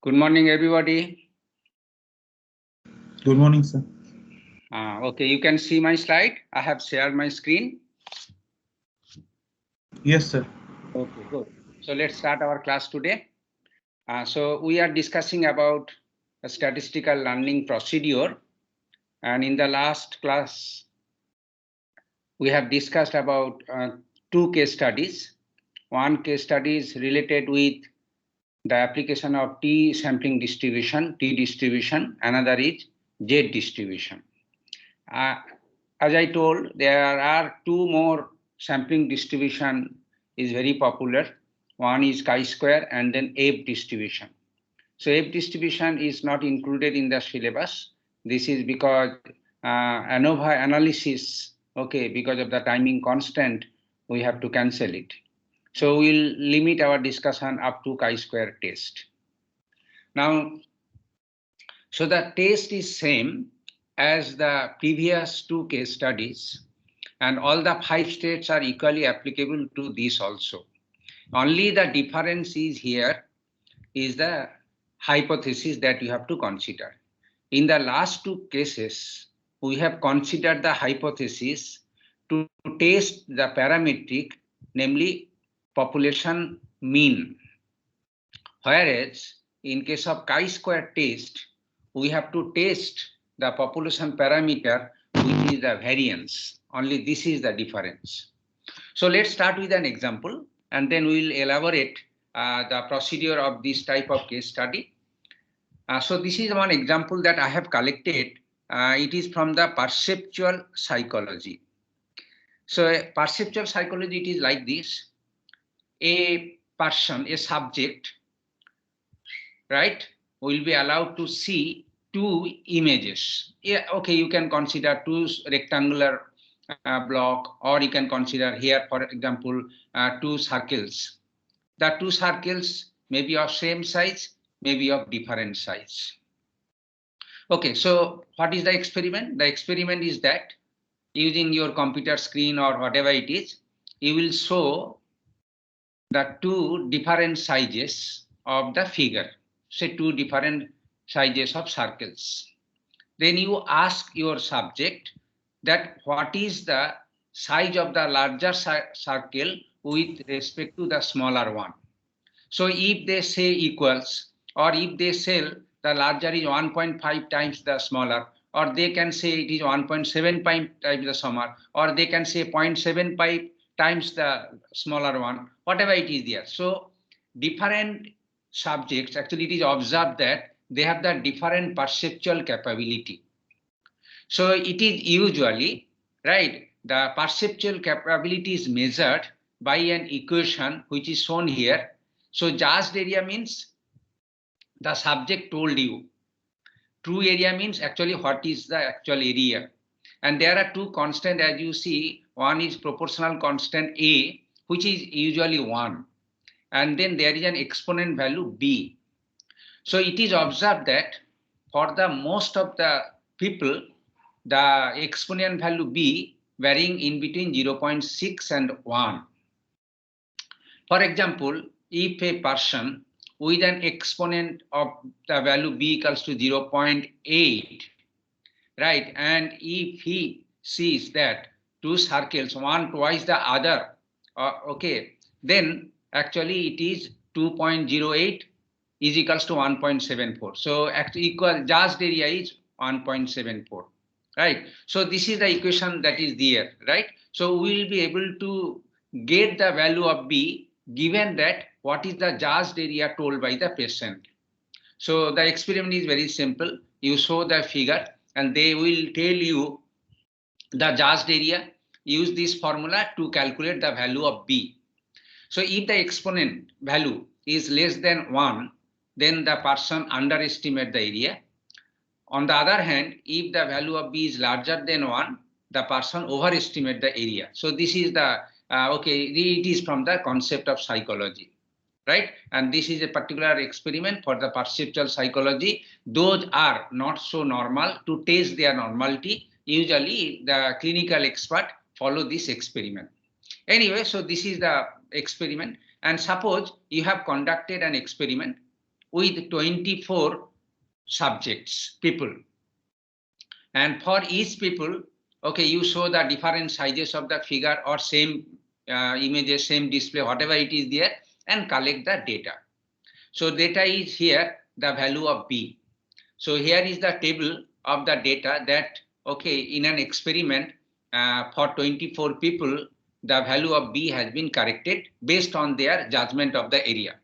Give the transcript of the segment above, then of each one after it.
Good morning, everybody. Good morning, sir. Okay, you can see my slide. I have shared my screen. Yes, sir. Okay, good. So let's start our class today. So we are discussing about a statistical learning procedure. And in the last class, we have discussed about two case studies. One case study is related with the application of T sampling distribution, T distribution. Another is Z distribution. As I told, there are two more sampling distribution is very popular. One is chi-square and then F distribution. So F distribution is not included in the syllabus. This is because ANOVA analysis, okay, because of the timing constant, we have to cancel it. So we'll limit our discussion up to chi-square test. Now, so the test is same as the previous two case studies, and all the 5 states are equally applicable to this also. Only the difference is here is the hypothesis that you have to consider. In the last two cases, we have considered the hypothesis to test the parametric, namely population mean. Whereas in case of chi-square test, we have to test the population parameter, which is the variance. Only this is the difference. So let's start with an example, and then we'll elaborate the procedure of this type of case study. So this is one example that I have collected. It is from the perceptual psychology. So perceptual psychology, it is like this. A person, a subject, right, will be allowed to see two images. Yeah, okay, you can consider two rectangular block, or you can consider here, for example, two circles. The two circles may be of same size, may be of different size. Okay, so what is the experiment? The experiment is that using your computer screen or whatever it is, you will show the two different sizes of the figure, say two different sizes of circles. Then you ask your subject that what is the size of the larger circle with respect to the smaller one. So if they say equals, or if they say the larger is 1.5 times the smaller, or they can say it is 1.75 times the smaller, or they can say 0.75 times the smaller one, whatever it is there. So different subjects, actually it is observed that they have the different perceptual capability. So it is usually, right, the perceptual capability is measured by an equation which is shown here. So judged area means the subject told you. True area means actually what is the actual area. And there are two constants, as you see. One is proportional constant A, which is usually 1. And then there is an exponent value B. So it is observed that for the most of the people, the exponent value B varying in between 0.6 and 1. For example, if a person with an exponent of the value B equals to 0.8, right, and if he sees that two circles, one twice the other, okay, then actually it is 2.08 is equals to 1.74. So actually equal judged area is 1.74, right? So this is the equation that is there, right? So we will be able to get the value of B given that what is the judged area told by the patient. So the experiment is very simple. You show the figure and they will tell you the judged area. Use this formula to calculate the value of B. So if the exponent value is less than 1, then the person underestimate the area. On the other hand, if the value of B is larger than 1, the person overestimate the area. So this is the, okay, it is from the concept of psychology, right? And this is a particular experiment for the perceptual psychology. Those are not so normal. To test their normality, usually the clinical expert follow this experiment. Anyway, so this is the experiment. And suppose you have conducted an experiment with 24 subjects, people. And for each people, okay, you show the different sizes of the figure or same images, same display, whatever it is there, and collect the data. So data is here, the value of B. So here is the table of the data that, okay, in an experiment for 24 people, the value of B has been corrected based on their judgment of the area.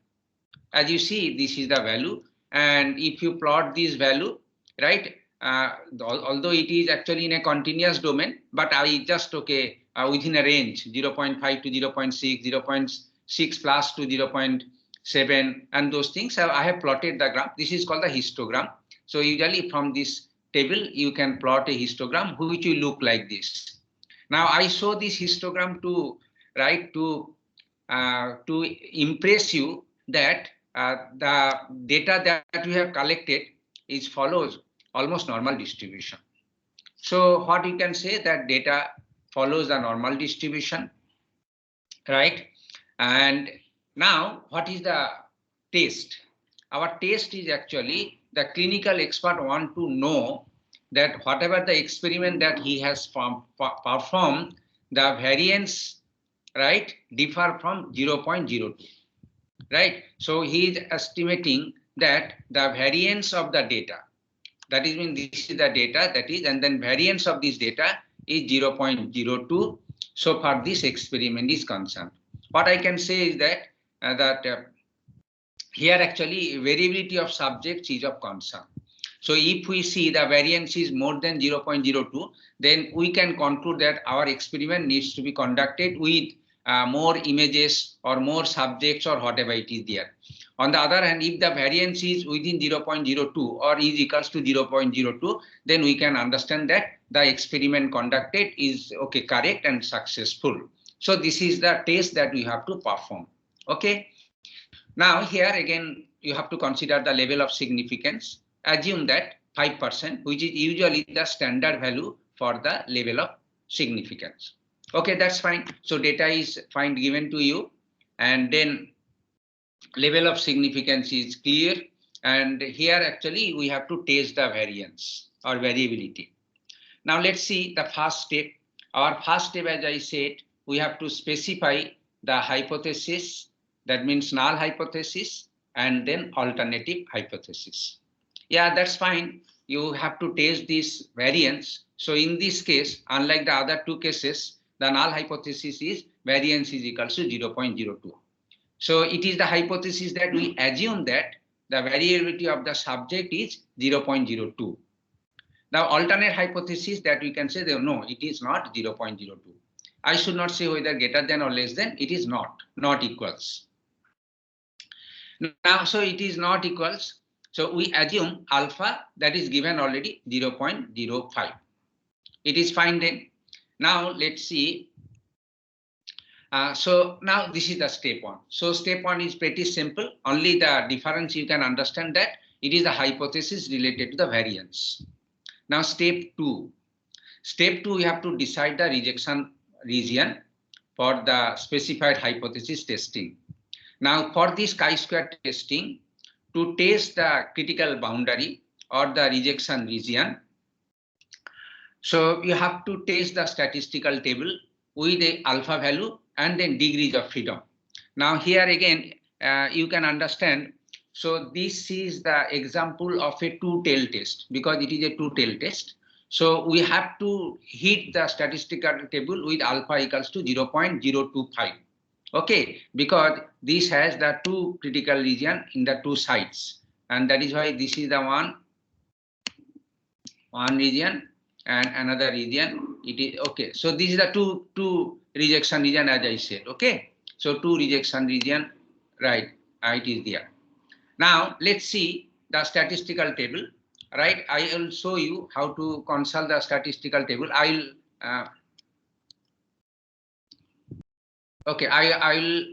As you see, this is the value. And if you plot this value, right, although it is actually in a continuous domain, but I just, okay, within a range 0.5 to 0.6, 0.6 plus to 0.7, and those things, I have plotted the graph. This is called the histogram. So usually from this table, you can plot a histogram which will look like this. Now I show this histogram to, right, to impress you that the data that we have collected is follows almost normal distribution. So what you can say, that data follows the normal distribution, right? And now what is the test? Our test is actually the clinical expert want to know that whatever the experiment that he has performed, the variance, right, differ from 0.02. Right. So he is estimating that the variance of the data, that is when this is the data that is, and then variance of this data is 0.02. So far this experiment is concerned. What I can say is that here actually variability of subjects is of concern. So if we see the variance is more than 0.02, then we can conclude that our experiment needs to be conducted with more images or more subjects or whatever it is there. On the other hand, if the variance is within 0.02 or is equals to 0.02, then we can understand that the experiment conducted is, okay, correct and successful. So this is the test that we have to perform. Okay. Now here again, you have to consider the level of significance. Assume that 5%, which is usually the standard value for the level of significance. Okay, that's fine. So data is fine given to you, and then level of significance is clear. And here actually we have to test the variance or variability. Now let's see the first step. Our first step, as I said, we have to specify the hypothesis, that means null hypothesis, and then alternative hypothesis. Yeah, that's fine. You have to test this variance. So in this case, unlike the other two cases, the null hypothesis is variance is equal to 0.02. So it is the hypothesis that we assume that the variability of the subject is 0.02. Now, alternate hypothesis that we can say that no, it is not 0.02. I should not say whether greater than or less than, it is not equals. Now, so it is not equals. So we assume alpha, that is given already 0.05. It is fine then. Now let's see. So now this is the step one. So step one is pretty simple. Only the difference you can understand that it is the hypothesis related to the variance. Now step two. Step two, we have to decide the rejection region for the specified hypothesis testing. Now for this chi-square testing, to test the critical boundary or the rejection region, so you have to test the statistical table with the alpha value and then degrees of freedom. Now here again, you can understand. So this is the example of a two-tailed test, because it is a two-tailed test. So we have to hit the statistical table with alpha equals to 0.025. Okay, because this has the two critical region in the two sides, and that is why this is the one region and another region. It is okay. So these are the two rejection region, as I said. Okay, so two rejection region, right? It is there. Now let's see the statistical table. Right, I will show you how to consult the statistical table. Okay, I will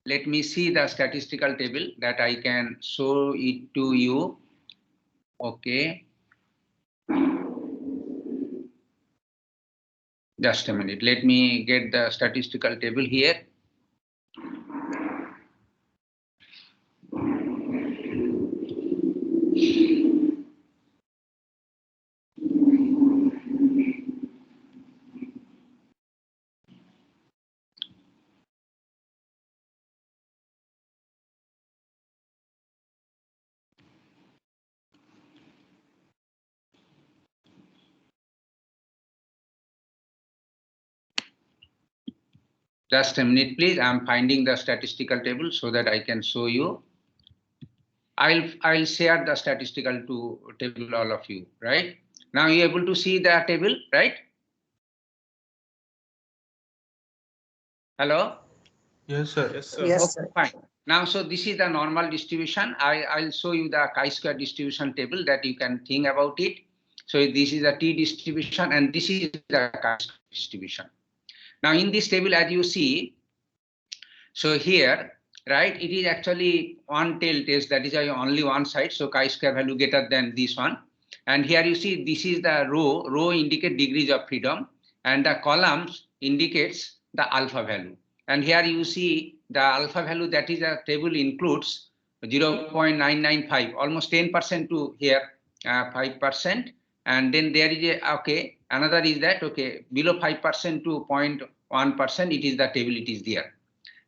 let me see the statistical table that I can show it to you. Okay, just a minute. Let me get the statistical table here. Just a minute, please. I'm finding the statistical table so that I can show you. I'll share the statistical table all of you, right? Now you're able to see the table, right? Hello? Yes, sir. Yes, sir. Yes, Okay, sir. fine. Now, so this is the normal distribution. I'll show you the chi-square distribution table that you can think about it. So this is a t distribution and this is the chi-square distribution. Now in this table, as you see, so here, right, it is actually one tail test, that is only one side, so chi-square value greater than this one. And here you see this is the row indicate degrees of freedom, and the columns indicates the alpha value. And here you see the alpha value, that is a table includes 0.995, almost 10% to here, 5%. And then there is a, okay, another is that, okay, below 5% to 0.1%, it is the table, it is there.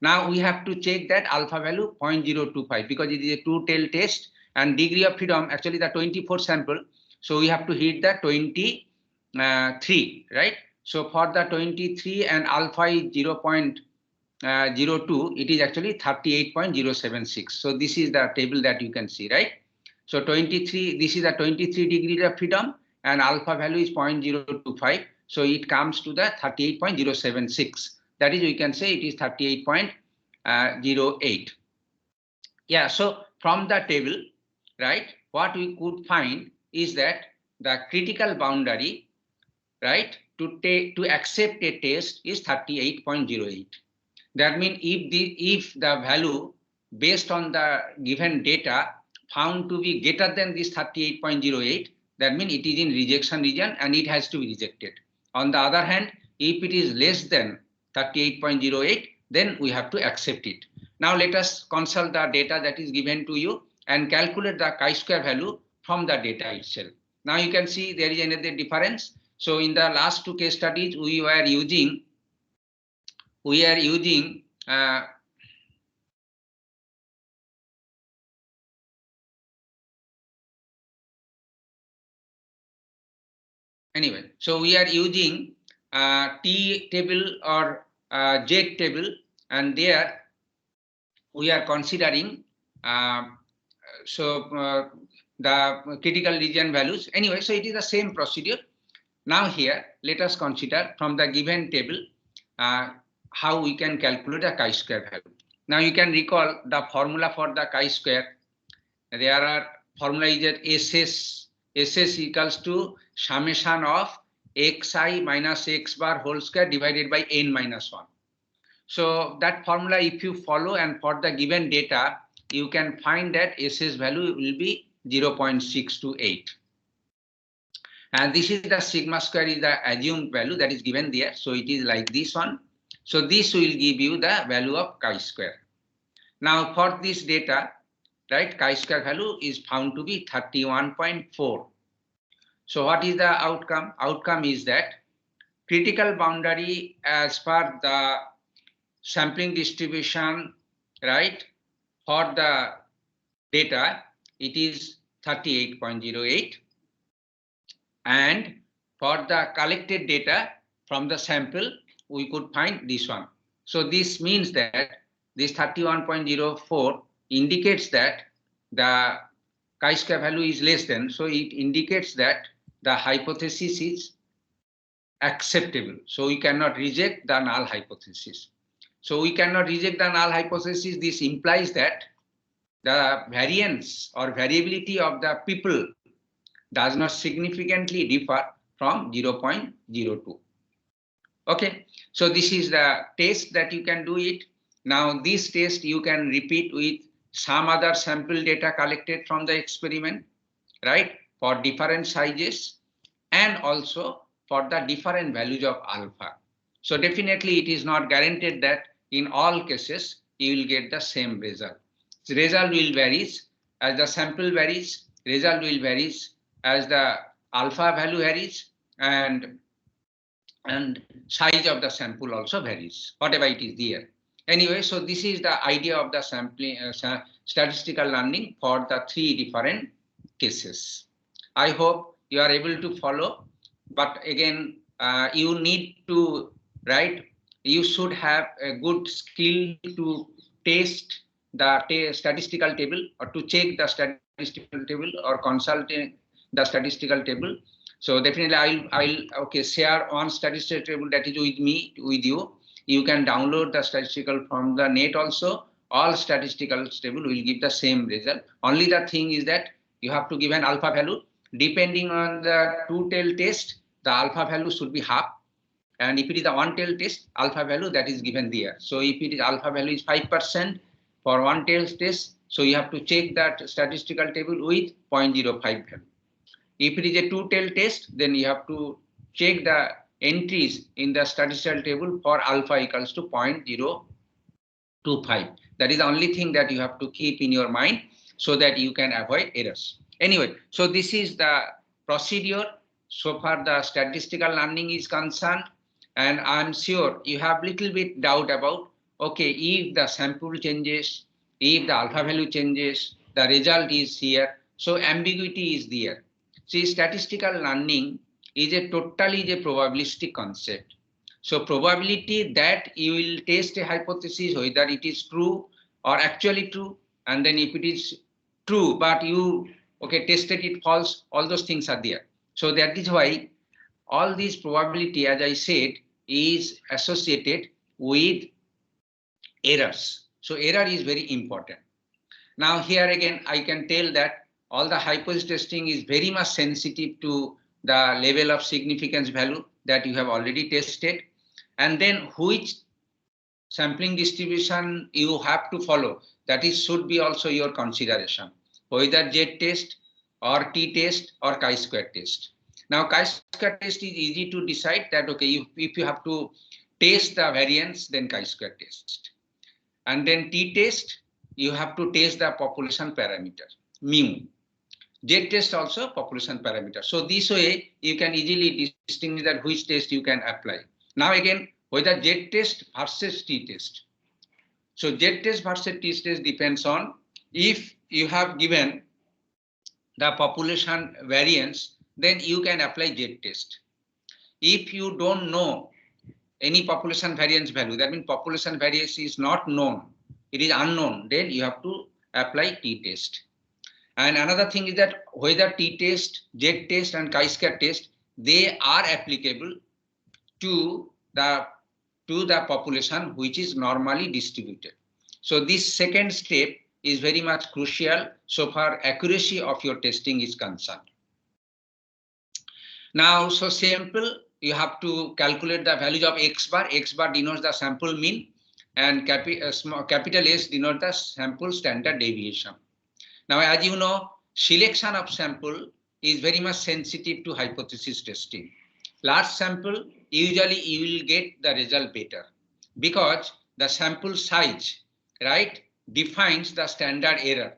Now we have to check that alpha value 0.025 because it is a two-tail test and degree of freedom, actually the 24 sample. So we have to hit the 23, right? So for the 23 and alpha is 0.02, it is actually 38.076. So this is the table that you can see, right? So 23, this is the 23 degrees of freedom and alpha value is 0.025. So it comes to the 38.076. That is, we can say it is 38.08. Yeah, so from the table, right, what we could find is that the critical boundary, right, to accept a test is 38.08. That means if the value based on the given data found to be greater than this 38.08, that means it is in rejection region and it has to be rejected. On the other hand, if it is less than 38.08, then we have to accept it. Now let us consult the data that is given to you and calculate the chi-square value from the data itself. Now you can see there is another difference. So in the last two case studies, we are using anyway, so we are using T table or Z table, and there we are considering the critical region values. Anyway, so it is the same procedure. Now here, let us consider from the given table how we can calculate the chi-square value. Now you can recall the formula for the chi-square. There are formula is that SS equals to summation of xi minus x bar whole square divided by n minus 1. So that formula, if you follow and for the given data, you can find that SS value will be 0.628. And this is the sigma square is the assumed value that is given there. So it is like this one. So this will give you the value of chi-square. Now for this data, right, chi-square value is found to be 31.4. So what is the outcome? Outcome is that critical boundary as per the sampling distribution, right, for the data, it is 38.08. And for the collected data from the sample, we could find this one. So this means that this 31.04 indicates that the chi-square value is less than, so it indicates that the hypothesis is acceptable. So we cannot reject the null hypothesis. So we cannot reject the null hypothesis. This implies that the variance or variability of the people does not significantly differ from 0.02. Okay, so this is the test that you can do it. Now this test you can repeat with some other sample data collected from the experiment, right, for different sizes and also for the different values of alpha. So definitely it is not guaranteed that in all cases you will get the same result. The result will varies as the sample varies, result will varies as the alpha value varies, and size of the sample also varies, whatever it is there. Anyway, so this is the idea of the sampling statistical learning for the three different cases. I hope you are able to follow, but again, you need to you should have a good skill to test the statistical table or to check the statistical table or consulting the statistical table. So definitely I'll share one statistical table that is with you. You can download the statistical from the net also. All statistical table will give the same result. Only the thing is that you have to give an alpha value. Depending on the two-tail test, the alpha value should be half. And if it is a one-tail test, alpha value that is given there. So if it is alpha value is 5% for one-tail test, so you have to check that statistical table with 0.05 value. If it is a two-tail test, then you have to check the entries in the statistical table for alpha equals to 0.025. That is the only thing that you have to keep in your mind so that you can avoid errors. Anyway, so this is the procedure so far the statistical learning is concerned. And I'm sure you have little bit doubt about, okay, if the sample changes, if the alpha value changes, the result is here. So ambiguity is there. See, statistical learning is a totally probabilistic concept. So probability that you will test a hypothesis, whether it is true or actually true, and then if it is true, but you tested it false, all those things are there. So that is why all these probability, as I said, is associated with errors. So error is very important. Now here again, I can tell that all the hypothesis testing is very much sensitive to the level of significance value that you have already tested. And then which sampling distribution you have to follow, that is should be also your consideration, whether z-test or t-test or chi-square test. Now chi-square test is easy to decide that, okay, if you have to test the variance, then chi-square test. And then t-test, you have to test the population parameter, mu. Z-test also population parameter. So this way, you can easily distinguish that which test you can apply. Now again, whether Z-test versus t-test. So Z-test versus t-test depends on if you have given the population variance, then you can apply Z-test. If you don't know any population variance value, that means population variance is not known, it is unknown, then you have to apply t-test. And another thing is that whether t-test, z-test and chi-square test, they are applicable to the population which is normally distributed. So this second step is very much crucial so far accuracy of your testing is concerned. Now, so simple, you have to calculate the values of x bar. X bar denotes the sample mean, and capital S denotes the sample standard deviation. Now, as you know, selection of sample is very much sensitive to hypothesis testing. Large sample, usually you will get the result better because the sample size, right, defines the standard error.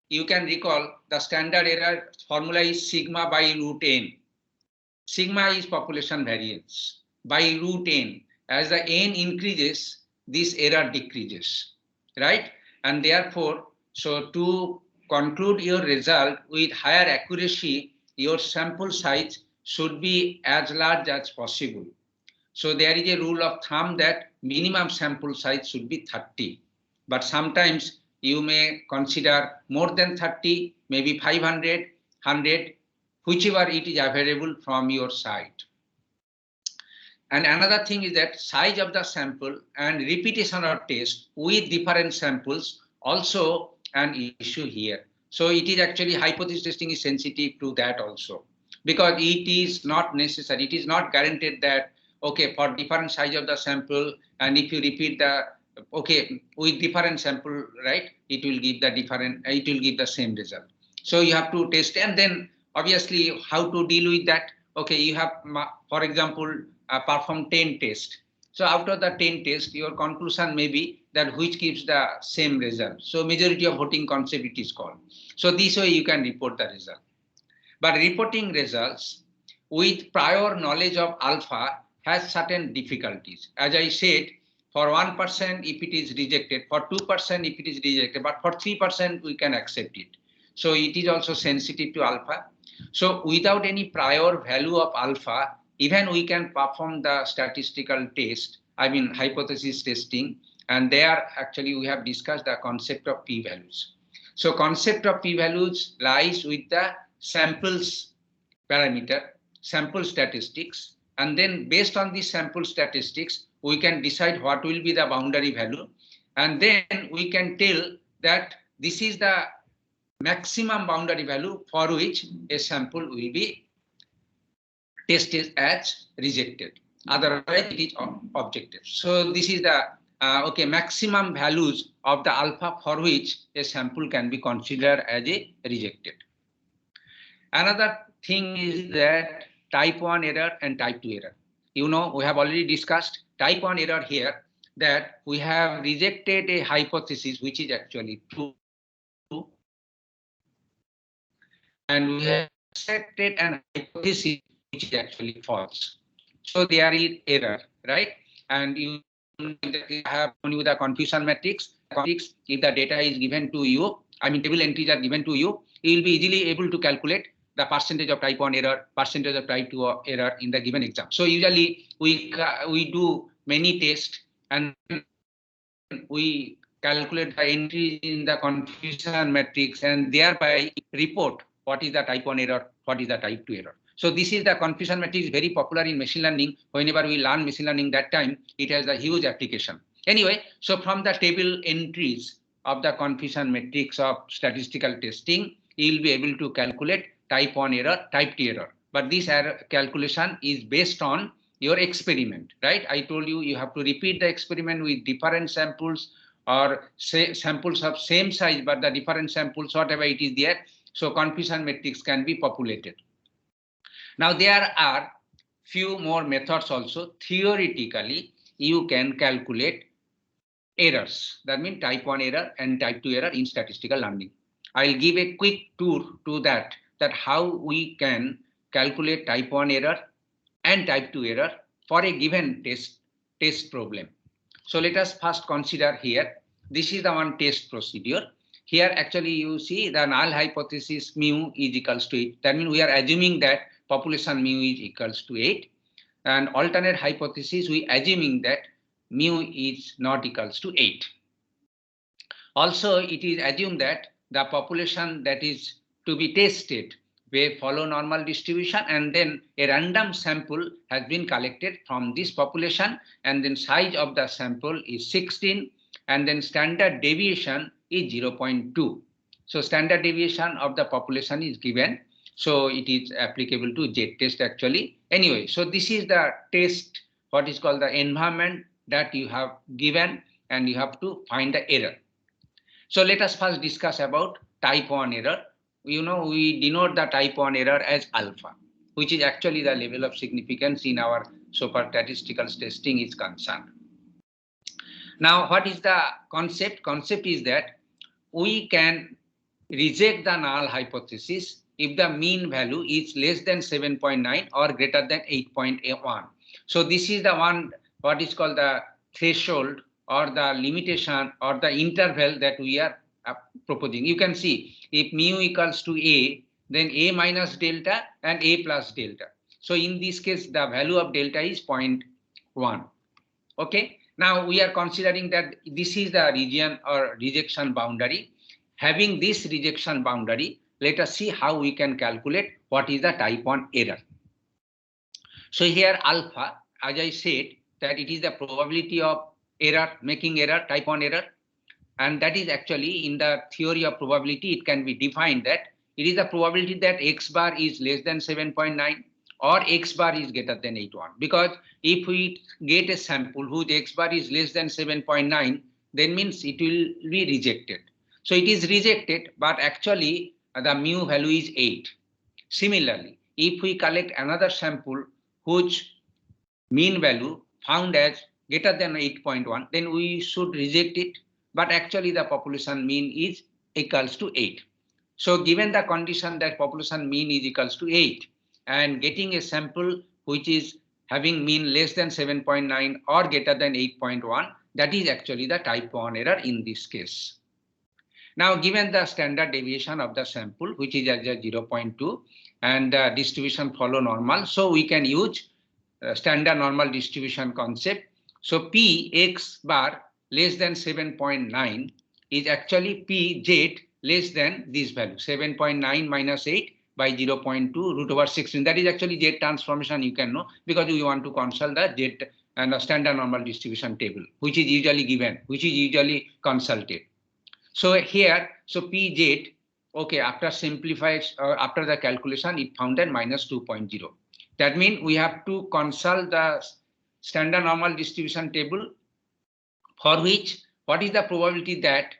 You can recall the standard error formula is sigma by root n. Sigma is population variance by root n. As the n increases, this error decreases, right? And therefore, so to conclude your result with higher accuracy, your sample size should be as large as possible. So there is a rule of thumb that minimum sample size should be 30. But sometimes you may consider more than 30, maybe 500, 100, whichever it is available from your side. And another thing is that size of the sample and repetition of test with different samples also an issue here. So it is actually hypothesis testing is sensitive to that also, because it is not necessary. It is not guaranteed that, okay, for different size of the sample, and if you repeat the, okay, with different sample, right, it will give the same result. So you have to test, and then obviously how to deal with that. Okay, you have, for example, perform 10 tests. So after the 10 tests, your conclusion may be that which gives the same result. So majority of voting concept it is called. So this way you can report the result. But reporting results with prior knowledge of alpha has certain difficulties. As I said, for 1% if it is rejected, for 2% if it is rejected, but for 3% we can accept it. So it is also sensitive to alpha. So without any prior value of alpha, even we can perform the statistical test, hypothesis testing, and there actually we have discussed the concept of p-values. So concept of p-values lies with the samples parameter, sample statistics, and then based on these sample statistics, we can decide what will be the boundary value, and then we can tell that this is the maximum boundary value for which a sample will be tested as rejected. Otherwise, it is objective. So this is the maximum values of the alpha for which a sample can be considered as a rejected. Another thing is that type 1 error and type 2 error. You know, we have already discussed type 1 error here, that we have rejected a hypothesis which is actually true, and we have accepted an hypothesis which is actually false. So there is error, right? And you have shown you the confusion matrix. If the data is given to you, table entries are given to you, you will be easily able to calculate the percentage of type 1 error, percentage of type 2 error in the given exam. So usually we do many tests and we calculate the entries in the confusion matrix and thereby report what is the type 1 error, what is the type 2 error. So this is the confusion matrix, very popular in machine learning. Whenever we learn machine learning, that time it has a huge application. Anyway, so from the table entries of the confusion matrix of statistical testing, you will be able to calculate type 1 error, type 2 error. But this calculation is based on your experiment, right? I told you, you have to repeat the experiment with different samples or say samples of same size, but the different samples, whatever it is there. So confusion matrix can be populated. Now there are few more methods also. Theoretically, you can calculate errors. That means type 1 error and type 2 error in statistical learning. I'll give a quick tour to that how we can calculate type 1 error and type 2 error for a given test problem. So let us first consider here. This is the one test procedure. Here actually you see the null hypothesis mu is equals to 8. That means we are assuming that population mu is equals to 8. And alternate hypothesis, we assuming that mu is not equals to 8. Also, it is assumed that the population that is to be tested will follow normal distribution, and then a random sample has been collected from this population, and then size of the sample is 16, and then standard deviation is 0.2. So standard deviation of the population is given. So it is applicable to z-test actually. Anyway, so this is the test, what is called the environment that you have given, and you have to find the error. So let us first discuss about type 1 error. You know, we denote the type 1 error as alpha, which is actually the level of significance in our so far statistical testing is concerned. Now, what is the concept? Concept is that we can reject the null hypothesis if the mean value is less than 7.9 or greater than 8.1. So this is the one, what is called the threshold or the limitation or the interval that we are proposing. You can see if mu equals to a, then a minus delta and a plus delta. So in this case, the value of delta is 0.1. Okay. Now we are considering that this is the region or rejection boundary. Having this rejection boundary, let us see how we can calculate what is the type 1 error. So here alpha, as I said, that it is the probability of error, making error, type 1 error. And that is actually in the theory of probability, it can be defined that it is the probability that x bar is less than 7.9 or x bar is greater than 8.1. Because if we get a sample whose x bar is less than 7.9, then means it will be rejected. So it is rejected, but actually the mu value is 8. Similarly, if we collect another sample whose mean value found as greater than 8.1, then we should reject it. But actually the population mean is equals to 8. So given the condition that population mean is equals to 8 and getting a sample which is having mean less than 7.9 or greater than 8.1, that is actually the type 1 error in this case. Now given the standard deviation of the sample which is at 0.2 and the distribution follow normal, so we can use standard normal distribution concept. So P X bar less than 7.9 is actually P Z less than this value, 7.9 minus 8 by 0.2 root over 16. That is actually Z transformation, you can know, because we want to consult the Z and the standard normal distribution table, which is usually given, which is usually consulted. So here, so PZ, okay, after simplifies, after the calculation, it found that minus 2.0. That means we have to consult the standard normal distribution table, for which what is the probability that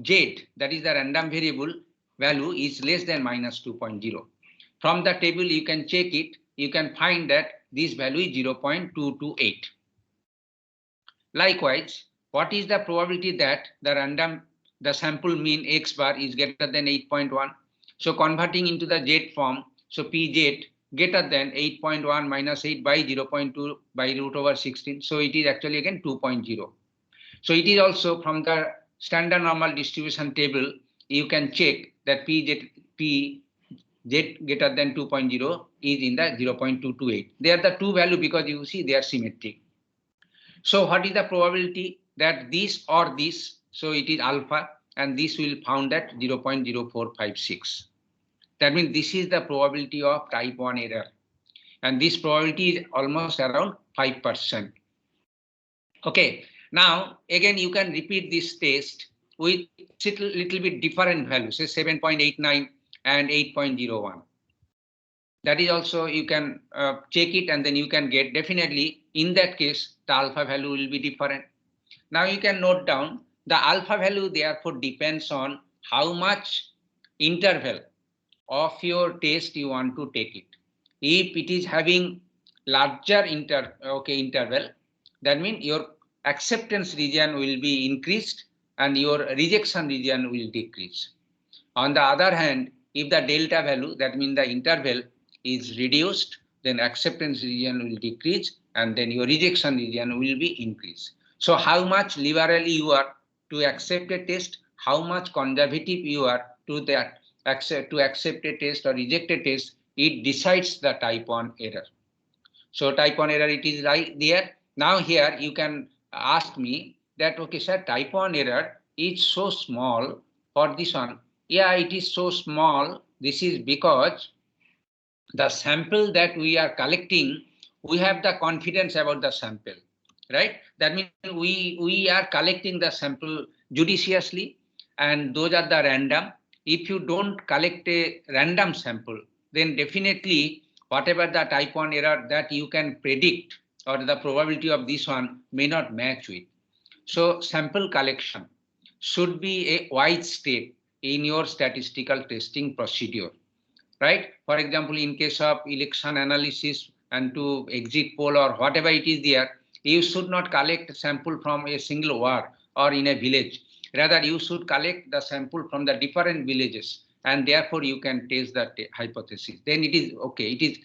Z, that is the random variable value, is less than minus 2.0. From the table, you can check it. You can find that this value is 0.228. Likewise, what is the probability that the sample mean X bar is greater than 8.1? So converting into the Z form, so Pz greater than 8.1 minus 8 by 0.2 by root over 16. So it is actually again 2.0. So it is also from the standard normal distribution table, you can check that Pz greater than 2.0 is in the 0.228. They are the two value because you see they are symmetric. So what is the probability that this or this, so it is alpha, and this will found at 0.0456. That means this is the probability of type 1 error. And this probability is almost around 5%. Okay, now again you can repeat this test with little bit different values, say 7.89 and 8.01. That is also you can check it, and then you can get definitely in that case the alpha value will be different. Now you can note down the alpha value therefore depends on how much interval of your test you want to take it. If it is having larger interval, that means your acceptance region will be increased and your rejection region will decrease. On the other hand, if the delta value, that means the interval, is reduced, then acceptance region will decrease and then your rejection region will be increased. So how much liberal you are to accept a test, how much conservative you are to accept a test or reject a test, it decides the type 1 error. So type 1 error, it is right there. Now here you can ask me that, okay, sir, type 1 error is so small for this one. Yeah, it is so small. This is because the sample that we are collecting, we have the confidence about the sample, right? That means we are collecting the sample judiciously, and those are the random. If you don't collect a random sample, then definitely whatever the type 1 error that you can predict or the probability of this one may not match with. So sample collection should be a wise step in your statistical testing procedure, right? For example, in case of election analysis and to exit poll or whatever it is there, you should not collect sample from a single ward or in a village. Rather, you should collect the sample from the different villages, and therefore you can test that hypothesis. Then it is okay. It is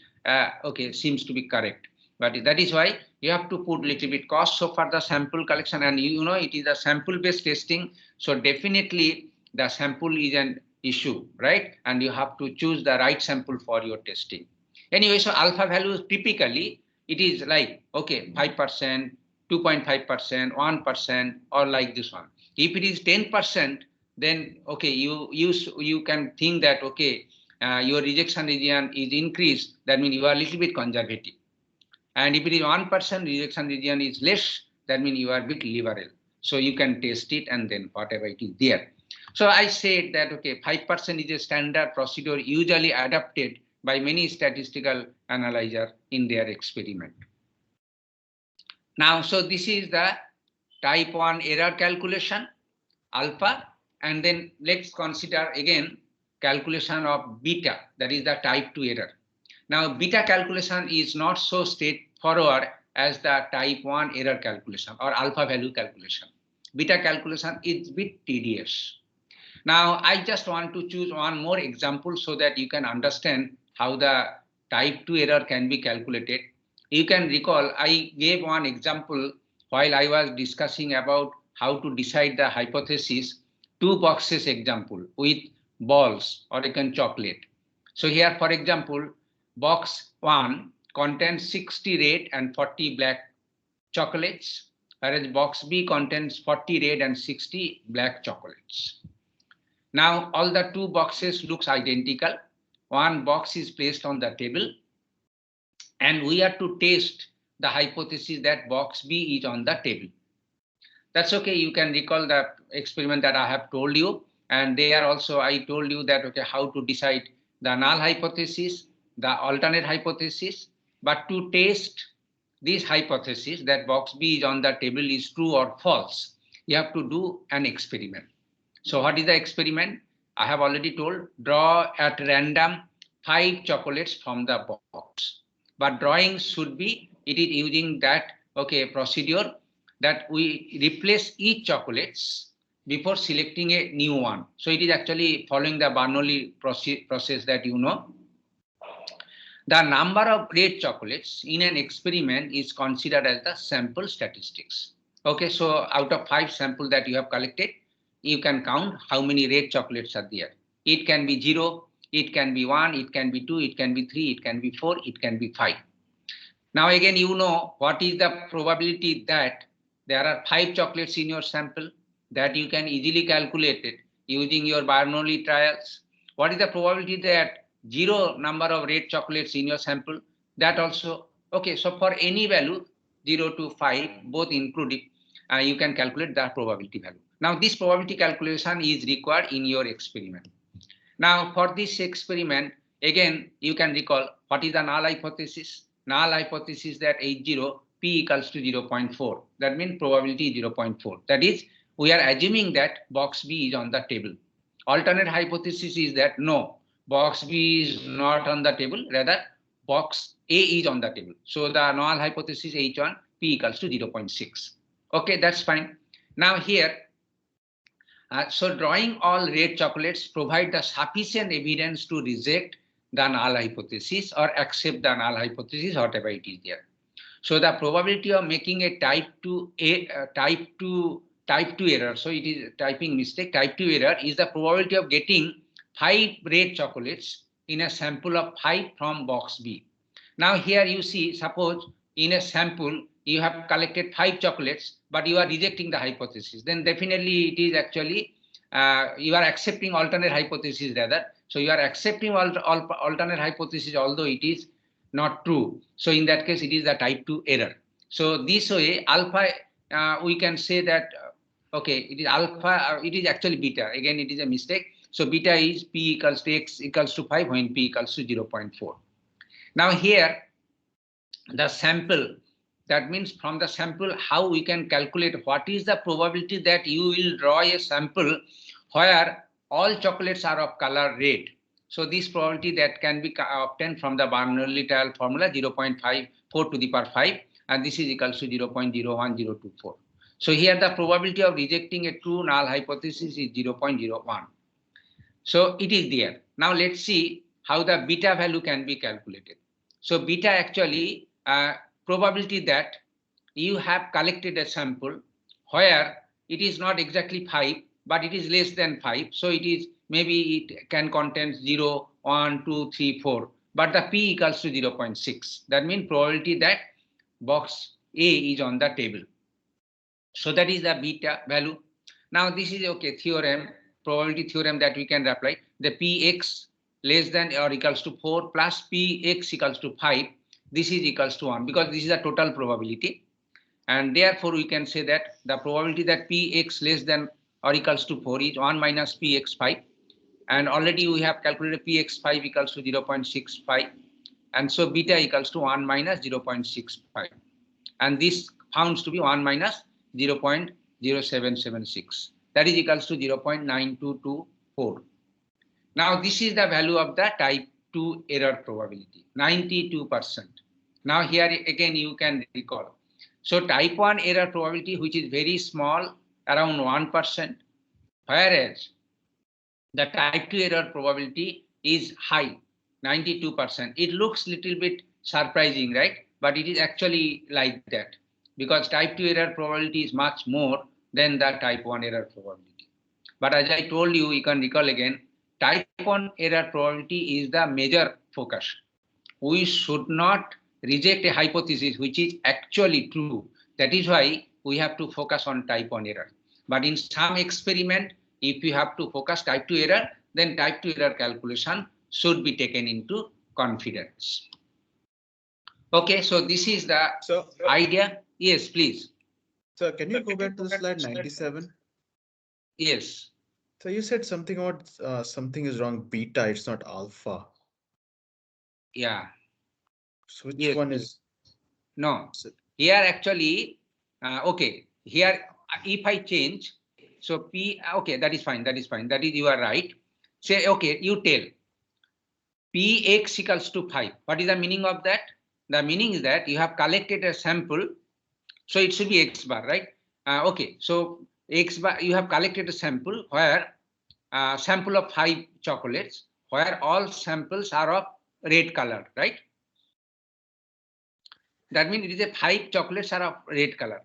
okay. Seems to be correct. But that is why you have to put little bit cost so for the sample collection, and you know it is a sample-based testing. So definitely the sample is an issue, right? And you have to choose the right sample for your testing. Anyway, so alpha values typically it is like, okay, 5%, 2.5%, 1%, or like this one. If it is 10%, then okay, you can think that okay, your rejection region is increased. That means you are a little bit conservative. And if it is 1%, rejection region is less, that means you are a bit liberal. So you can test it and then whatever it is there. So I said that, okay, 5% is a standard procedure usually adopted by many statistical analyzers in their experiment. Now, so this is the type 1 error calculation, alpha, and then let's consider again calculation of beta, that is the type 2 error. Now, beta calculation is not so straightforward as the type 1 error calculation or alpha value calculation. Beta calculation is a bit tedious. Now, I just want to choose one more example so that you can understand how the type 2 error can be calculated. You can recall I gave one example while I was discussing about how to decide the hypothesis, 2 boxes example with balls or even chocolate. So here, for example, box 1 contains 60 red and 40 black chocolates. whereas box B contains 40 red and 60 black chocolates. Now all the two boxes looks identical. One box is placed on the table, and we are to test the hypothesis that box B is on the table. That's okay. You can recall the experiment that I have told you. And there also I told you that, okay, how to decide the null hypothesis, the alternate hypothesis. But to test this hypothesis that box B is on the table is true or false, you have to do an experiment. So what is the experiment? I have already told, draw at random 5 chocolates from the box. But drawing should be, it is using that, okay, procedure that we replace each chocolates before selecting a new one. So it is actually following the Bernoulli process that you know. The number of red chocolates in an experiment is considered as the sample statistics. Okay, so out of 5 samples that you have collected, you can count how many red chocolates are there. It can be 0, it can be 1, it can be 2, it can be 3, it can be 4, it can be 5. Now again, you know what is the probability that there are 5 chocolates in your sample, that you can easily calculate it using your Bernoulli trials. What is the probability that 0 number of red chocolates in your sample? That also, okay, so for any value 0 to 5, both included, you can calculate the probability value. Now this probability calculation is required in your experiment. Now for this experiment, again, you can recall what is the null hypothesis. Null hypothesis that H0 P equals to 0.4. That means probability 0.4. That is, we are assuming that box B is on the table. Alternate hypothesis is that no, box B is not on the table, rather box A is on the table. So the null hypothesis H1 P equals to 0.6. Okay, that's fine. Now here, so drawing all red chocolates provide the sufficient evidence to reject the null hypothesis or accept the null hypothesis, whatever it is there. So the probability of making a type 2 error, so it is typing mistake, type 2 error is the probability of getting 5 red chocolates in a sample of 5 from box B. Now here you see, suppose in a sample you have collected 5 chocolates, but you are rejecting the hypothesis, then definitely it is actually, you are accepting alternate hypothesis rather. So you are accepting alternate hypothesis, although it is not true. So in that case, it is a type 2 error. So this way, alpha, we can say that, okay, it is alpha, it is actually beta. Again, it is a mistake. So beta is P equals to X equals to 5 when P equals to 0.4. Now here, the sample, that means from the sample, how we can calculate what is the probability that you will draw a sample where all chocolates are of color red. So this probability that can be obtained from the Bernoulli trial formula 0.54 to the power 5, and this is equals to 0.01024. So here the probability of rejecting a true null hypothesis is 0.01. So it is there. Now let's see how the beta value can be calculated. So beta actually, probability that you have collected a sample where it is not exactly 5, but it is less than 5. So it is, maybe it can contain 0, 1, 2, 3, 4, but the P equals to 0.6. That means probability that box A is on the table. So that is the beta value. Now this is, okay, theorem, probability theorem that we can apply. The Px less than or equals to 4 plus Px equals to 5. This is equals to 1 because this is a total probability. And therefore, we can say that the probability that Px less than or equals to 4 is 1 minus Px5. And already we have calculated Px5 equals to 0.65. And so beta equals to 1 minus 0.65. And this found to be 1 minus 0.0776. That is equals to 0.9224. Now this is the value of the type 2 error probability, 92%. Now here again you can recall. So type 1 error probability, which is very small, around 1%, whereas the type 2 error probability is high, 92%. It looks little bit surprising, right? But it is actually like that, because type 2 error probability is much more than the type 1 error probability. But as I told you, you can recall again, type 1 error probability is the major focus. We should not reject a hypothesis which is actually true. That is why we have to focus on type 1 error. But in some experiment, if you have to focus type 2 error, then type 2 error calculation should be taken into confidence. Okay, so this is the idea. Yes, please. So can you go back to the slide 97? Yes. So you said something about something is wrong, beta, it's not alpha. Yeah. So which Yes, one please. is? No. Here actually, okay. Here, if I change, so P, okay, that is fine. That is fine. That is, you are right. Say, okay, you tell Px equals to 5. What is the meaning of that? The meaning is that you have collected a sample. So it should be X bar, right? Okay, so X bar, you have collected a sample where sample of 5 chocolates, where all samples are of red color, right? That means it is a 5 chocolates are of red color,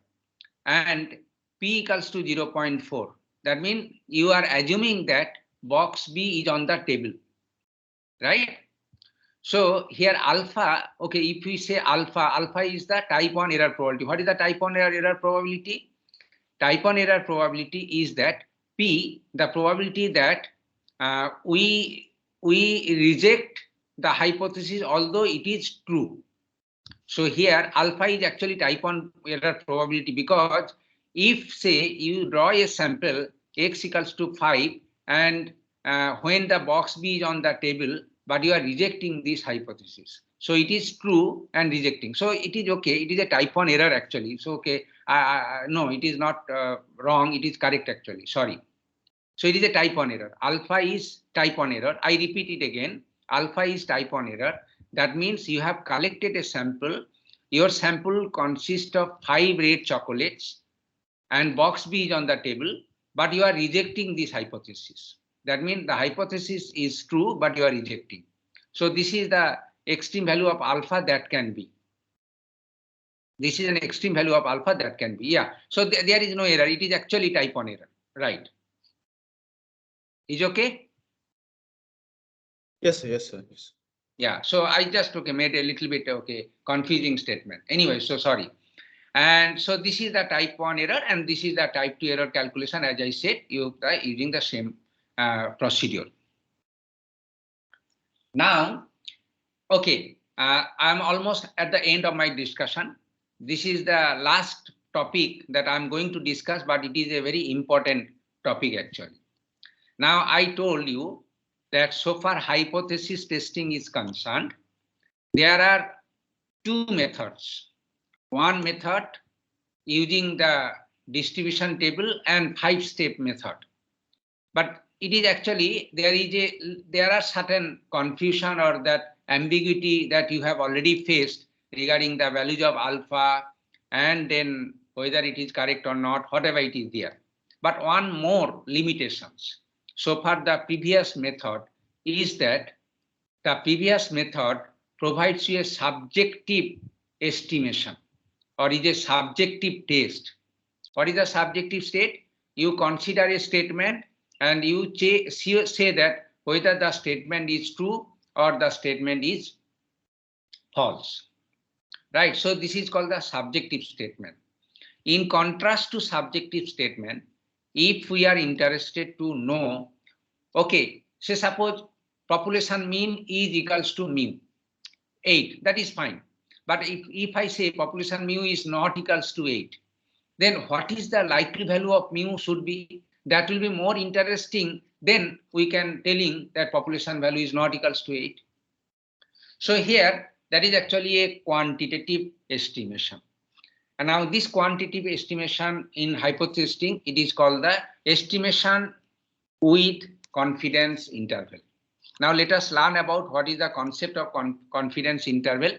and P equals to 0.4. That means you are assuming that box B is on the table, right? So here alpha, okay, if we say alpha, alpha is the type 1 error probability. What is the type 1 error probability? Type 1 error probability is that P, the probability that we reject the hypothesis although it is true. So here alpha is actually type 1 error probability, because if say you draw a sample X equals to 5 and when the box B is on the table, but you are rejecting this hypothesis. So it is true and rejecting. So it is okay. It is a type 1 error actually. So okay, no, it is not wrong. It is correct actually. Sorry. So it is a type 1 error. Alpha is type 1 error. I repeat it again. Alpha is type 1 error. That means you have collected a sample. Your sample consists of 5 red chocolates and box B is on the table, but you are rejecting this hypothesis. That means the hypothesis is true, but you are rejecting. So this is the extreme value of alpha that can be. This is an extreme value of alpha that can be. Yeah. So there is no error. It is actually type 1 error. Right. Is okay? Yes, sir. Yes, sir. Yes. Yeah. So I just made a little bit confusing statement. Anyway, so sorry. And so this is the type 1 error, and this is the type 2 error calculation. As I said, you are using the same procedure. Now, okay, I'm almost at the end of my discussion. This is the last topic that I'm going to discuss, but it is a very important topic actually. Now, I told you that so far hypothesis testing is concerned, there are 2 methods. One method using the distribution table and 5-step method. But it is actually, there are certain confusion or that ambiguity that you have already faced regarding the values of alpha and then whether it is correct or not, whatever it is there. But one more limitations. So far the previous method is that the previous method provides you a subjective estimation or is a subjective test. What is the subjective state? You consider a statement and you say that whether the statement is true or the statement is false. Right? So this is called the subjective statement. In contrast to subjective statement, if we are interested to know, okay, say suppose population mean is equals to mu, 8, that is fine. But if I say population mu is not equals to 8, then what is the likely value of mu should be? That will be more interesting than we can telling that population value is not equals to 8. So here, that is actually a quantitative estimation. And now this quantitative estimation in hypothesis testing, it is called the estimation with confidence interval. Now let us learn about what is the concept of confidence interval.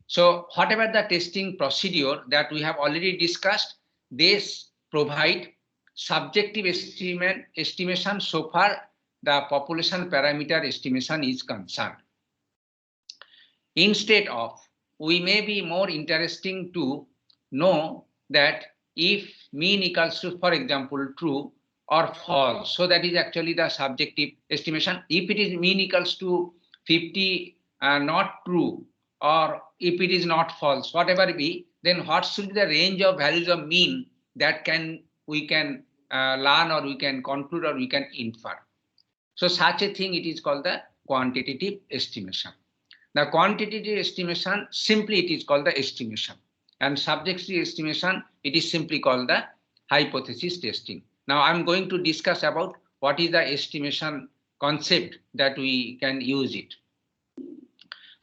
So whatever the testing procedure that we have already discussed, this provide subjective estimation so far the population parameter estimation is concerned. Instead of, we may be more interesting to know that if mean equals to, for example, true or false. So that is actually the subjective estimation. If it is mean equals to 50 not true or if it is not false, whatever it be, then what should be the range of values of mean that we can learn, or we can conclude, or we can infer. So such a thing, it is called the quantitative estimation. The quantitative estimation, simply it is called the estimation, and subjective estimation, it is simply called the hypothesis testing. Now I'm going to discuss about what is the estimation concept that we can use it.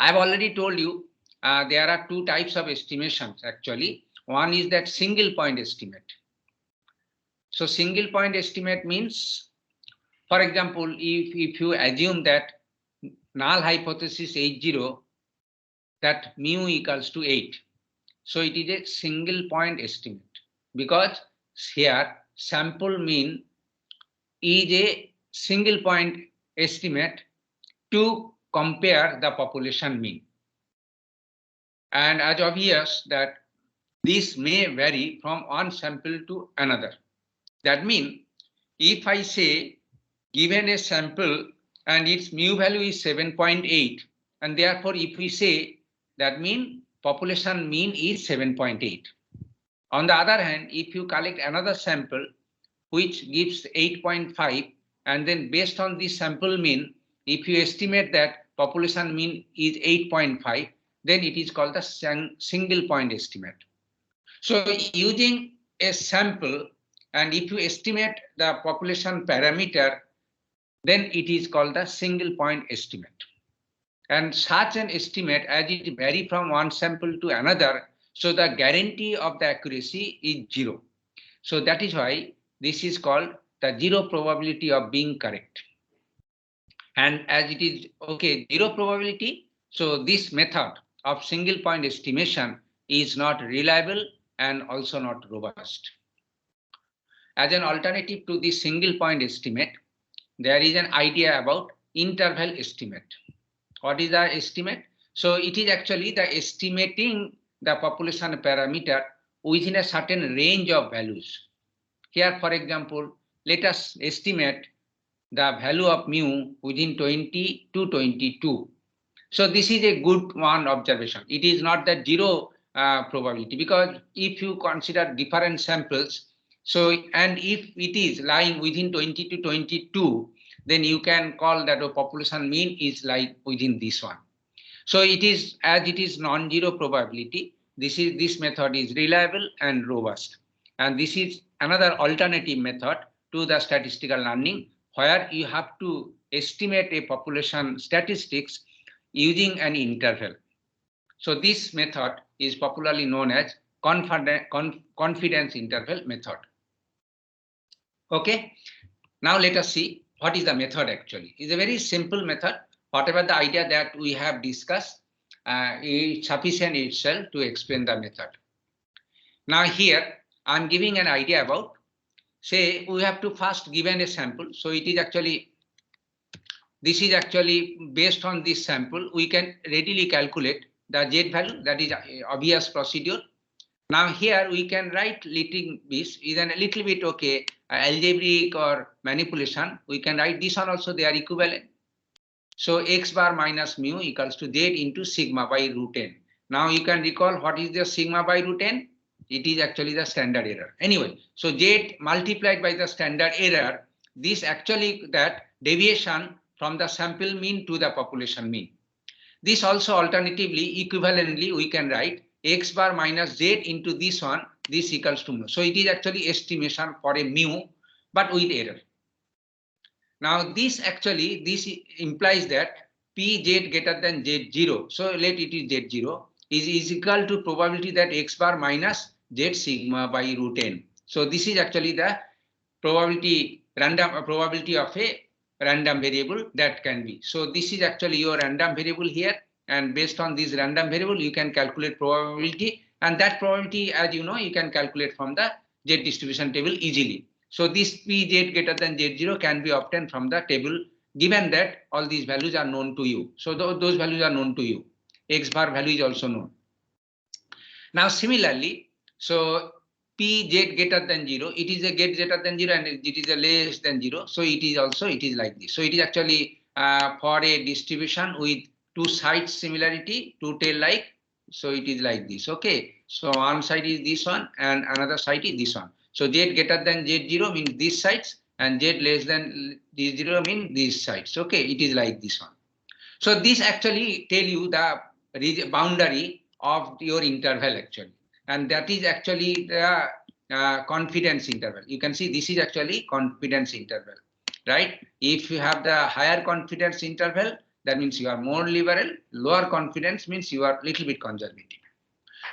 I've already told you there are two types of estimations actually. One is that single point estimate. So single point estimate means, for example, if you assume that null hypothesis H0, that mu equals to 8. So it is a single point estimate, because here sample mean is a single point estimate to compare the population mean. And as obvious that this may vary from one sample to another. That means if I say given a sample and its mu value is 7.8, and therefore if we say that mean population mean is 7.8. On the other hand, if you collect another sample which gives 8.5, and then based on this sample mean, if you estimate that population mean is 8.5, then it is called the single point estimate. So using a sample, and if you estimate the population parameter, then it is called the single point estimate. And such an estimate, as it varies from one sample to another, so the guarantee of the accuracy is 0. So that is why this is called the zero probability of being correct. And as it is zero probability, so this method of single point estimation is not reliable and also not robust. As an alternative to the single point estimate, there is an idea about interval estimate. What is the estimate? So it is actually the estimating the population parameter within a certain range of values. Here, for example, let us estimate the value of mu within 20 to 22. So this is a good one observation. It is not the zero probability, because if you consider different samples, so and if it is lying within 20 to 22, then you can call that a population mean is like within this one. So it is, as it is non-zero probability, this method is reliable and robust. And this is another alternative method to the statistical learning, where you have to estimate a population statistics using an interval. So this method is popularly known as confidence interval method. Okay, now let us see what is the method actually. It's a very simple method. Whatever the idea that we have discussed is sufficient itself to explain the method. Now here I'm giving an idea about, say we have to first given a sample. So it is actually, this is actually based on this sample, we can readily calculate the Z value. That is obvious procedure. Now here we can write little bit, is a little bit algebraic or manipulation. We can write this one also, they are equivalent. So x bar minus mu equals to Z into sigma by root n. Now you can recall what is the sigma by root n? It is actually the standard error. Anyway, so Z multiplied by the standard error, this actually that deviation from the sample mean to the population mean. This also alternatively, equivalently, we can write x bar minus Z into this one, this equals to mu. So it is actually estimation for a mu, but with error. Now this actually, this implies that Pz greater than Z0. So let it is Z0 is equal to probability that x bar minus Z sigma by root n. So this is actually the probability, random probability of a random variable that can be. So this is actually your random variable here, and based on this random variable you can calculate probability, and that probability, as you know, you can calculate from the Z distribution table easily. So this Pz greater than Z0 can be obtained from the table, given that all these values are known to you. So those values are known to you. X bar value is also known. Now similarly, so Pz greater than 0, it is a get greater than 0 and it is a less than 0. So it is also, it is like this. So it is actually for a distribution with two sides similarity, two tail like. So it is like this. Okay. So one side is this one and another side is this one. So Z greater than Z0 means these sides and Z less than Z0 means these sides. Okay. It is like this one. So this actually tell you the boundary of your interval actually. And that is actually the confidence interval. You can see this is actually confidence interval, right? If you have the higher confidence interval, that means you are more liberal. Lower confidence means you are little bit conservative.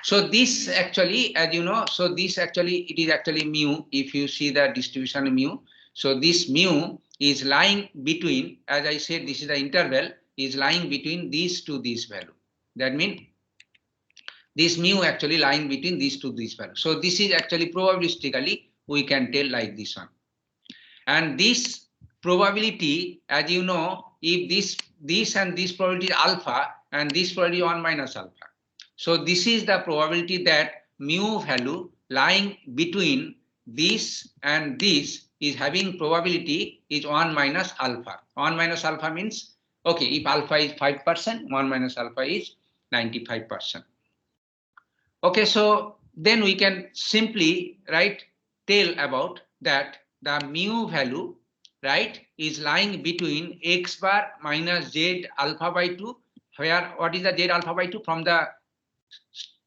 So this actually, as you know, so this actually, it is actually mu, if you see the distribution mu. So this mu is lying between, as I said, this is the interval, is lying between these to this value. That means this mu actually lying between these to this value. So this is actually probabilistically, we can tell like this one. And this probability, as you know, if this and this probability is alpha and this probability 1 minus alpha. So this is the probability that mu value lying between this and this is having probability is 1 minus alpha. 1 minus alpha means, okay, if alpha is 5%, 1 minus alpha is 95%. Okay, so then we can simply tell about that the mu value, right, is lying between x bar minus z alpha by 2, where what is the z alpha by 2 from the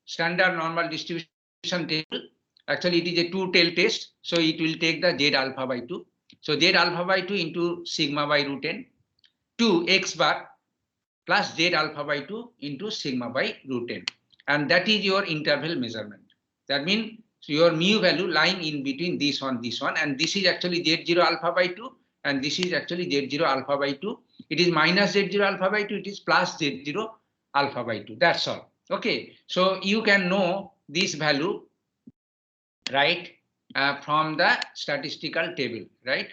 standard normal distribution table. Actually, it is a two-tail test, so it will take the z alpha by 2. So z alpha by 2 into sigma by root n, 2 x bar plus z alpha by 2 into sigma by root n. And that is your interval measurement. That means your mu value lying in between this one, and this is actually z0 alpha by 2, and this is actually z0 alpha by 2. It is minus z0 alpha by 2, it is plus z0 alpha by 2. That's all. Okay, so you can know this value, right, from the statistical table, right?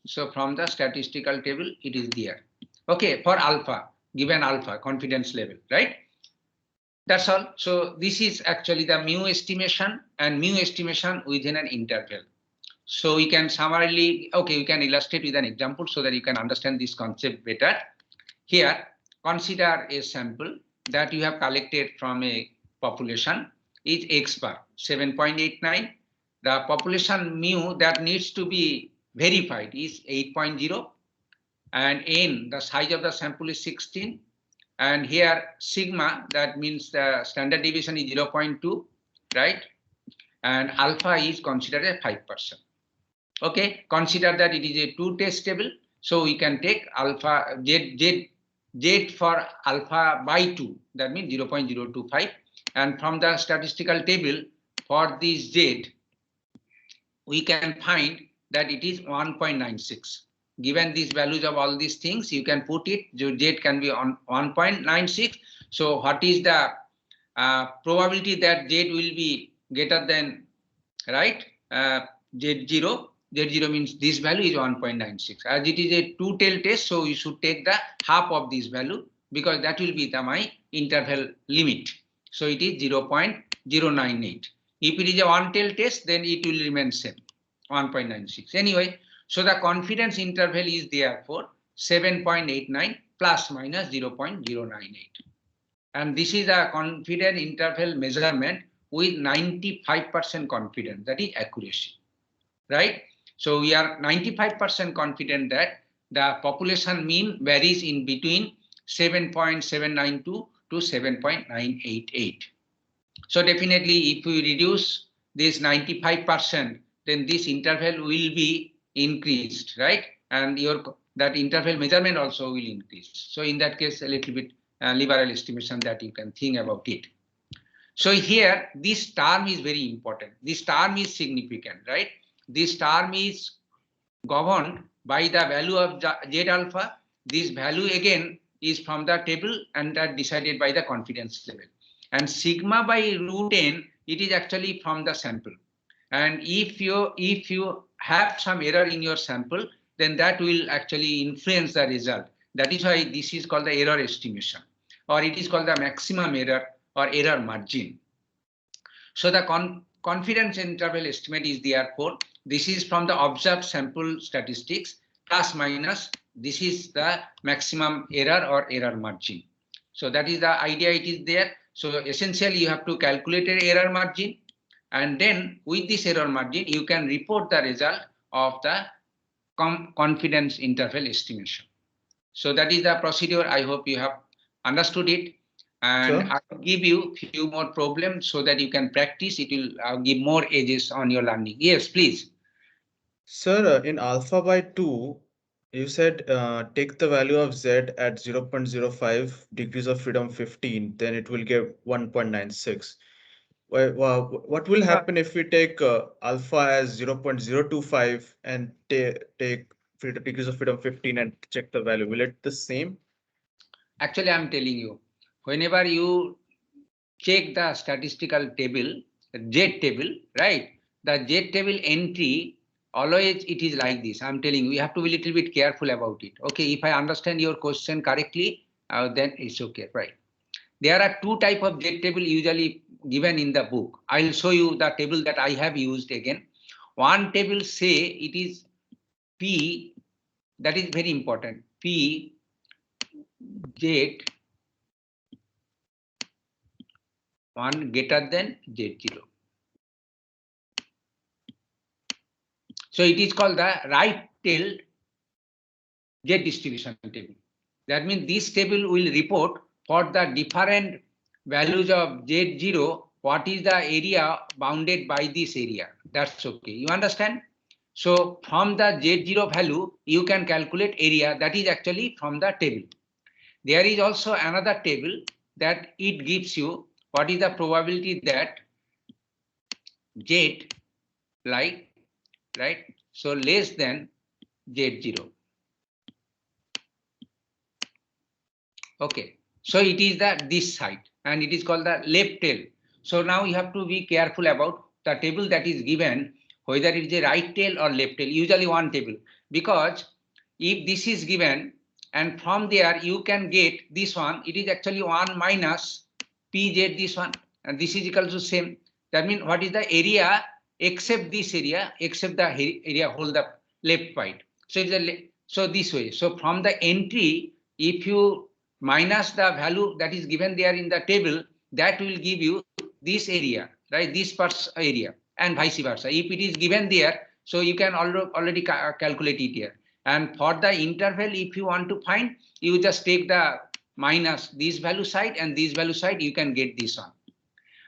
So from the statistical table, it is there. Okay, for alpha, given alpha confidence level, right? That's all. So this is actually the mu estimation and mu estimation within an interval. So we can summarily, okay, we can illustrate with an example so that you can understand this concept better. Here, consider a sample that you have collected from a population is x bar 7.89. The population mu that needs to be verified is 8.0, and n, the size of the sample is 16. And here sigma, that means the standard deviation is 0.2, right? And alpha is considered as 5%. Okay, consider that it is a two-test table. So we can take alpha z for alpha by 2, that means 0.025. And from the statistical table for this z, we can find that it is 1.96. Given these values of all these things, you can put it, z can be on 1.96. So what is the probability that z will be greater than, right, z0? Z0 means this value is 1.96. As it is a two-tail test, so you should take the half of this value because that will be my interval limit. So it is 0.098. If it is a one-tail test, then it will remain same, 1.96. Anyway, so the confidence interval is therefore 7.89 plus minus 0.098. And this is a confidence interval measurement with 95% confidence, that is accuracy, right? So we are 95% confident that the population mean varies in between 7.792 to 7.988. So definitely if we reduce this 95%, then this interval will be increased, right? And that interval measurement also will increase. So in that case, a little bit liberal estimation that you can think about it. So here, this term is very important. This term is significant, right? This term is governed by the value of z alpha. This value again is from the table and that decided by the confidence level. And sigma by root n, it is actually from the sample. And if you have some error in your sample, then that will actually influence the result. That is why this is called the error estimation, or it is called the maximum error or error margin. So the confidence interval estimate is therefore, this is from the observed sample statistics plus minus, this is the maximum error or error margin. So that is the idea, it is there. So essentially you have to calculate an error margin, and then with this error margin, you can report the result of the confidence interval estimation. So that is the procedure. I hope you have understood it. And Sir? I will give you few more problems so that you can practice. It will give more edges on your learning. Yes, please. Sir, in alpha by 2, you said take the value of z at 0.05 degrees of freedom 15, then it will give 1.96. What will happen if we take alpha as 0.025 and take degrees of freedom 15 and check the value? Will it the same? Actually, I'm telling you, whenever you check the statistical table, Z table, right? The Z table entry, always it is like this. I'm telling you, you have to be a little bit careful about it. Okay, if I understand your question correctly, then it's okay, right? There are two type of Z table usually given in the book. I'll show you the table that I have used again. One table say it is P, that is very important. P Z 1 greater than Z0. So it is called the right-tailed Z distribution table. That means this table will report for the different values of Z0, what is the area bounded by this area. That's okay. You understand? So from the Z0 value, you can calculate area. That is actually from the table. There is also another table that it gives you what is the probability that Z like, right? So less than Z0. Okay, so it is this side and it is called the left tail. So now you have to be careful about the table that is given, whether it is a right tail or left tail, usually one table, because if this is given and from there you can get this one, it is actually 1 minus pz this one, and this is equal to same. That means what is the area except this area, except the area hold the left side. So it's a so this way. So from the entry, if you minus the value that is given there in the table, that will give you this area, right? This parts area, and vice versa. If it is given there, so you can already calculate it here. And for the interval, if you want to find, you just take the minus this value side and this value side, you can get this one.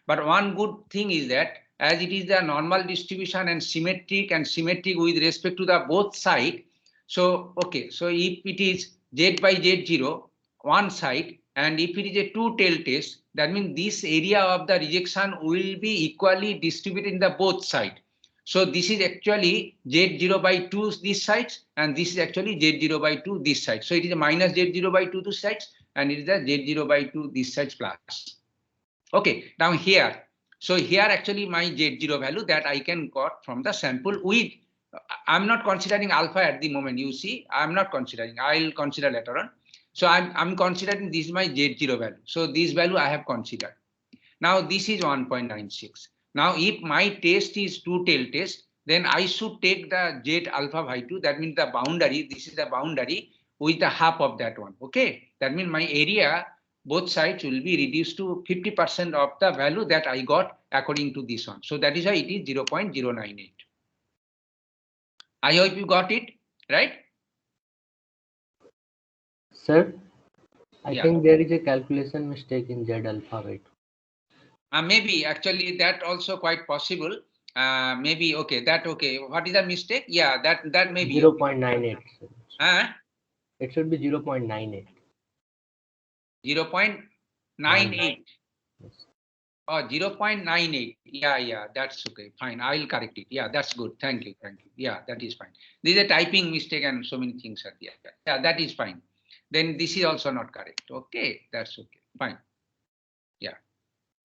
But one good thing is that as it is the normal distribution and symmetric with respect to the both side. So, okay, so if it is Z by Z0, one side, and if it is a two-tailed test, that means this area of the rejection will be equally distributed in the both side. So this is actually Z0 by 2 this sides, and this is actually Z0 by 2 this side. So it is a minus Z0 by 2 this sides, and it is a Z0 by 2 this sides plus. Okay, now here, so here actually my Z0 value that I can got from the sample with, I'm not considering alpha at the moment, you see, I'm not considering, I'll consider later on. So I'm considering this is my Z0 value. So this value I have considered. Now this is 1.96. Now if my test is two-tail test, then I should take the Z alpha by 2, that means the boundary, this is the boundary with the half of that one, okay? That means my area, both sides will be reduced to 50% of the value that I got according to this one. So that is why it is 0.098. I hope you got it, right? Sir, I Yeah. think there is a calculation mistake in Z alpha by 2. Maybe actually that also quite possible. Maybe okay, that okay. What is the mistake? Yeah, that may be 0.98. okay. It should be 0.98. 0.98. Yes. Oh, 0.98. Yeah, that's okay. Fine. I will correct it. Yeah, that's good. Thank you. Yeah, that is fine. This is a typing mistake and so many things are there. Yeah, that is fine. Then this is also not correct. Okay, that's okay. Fine. Yeah.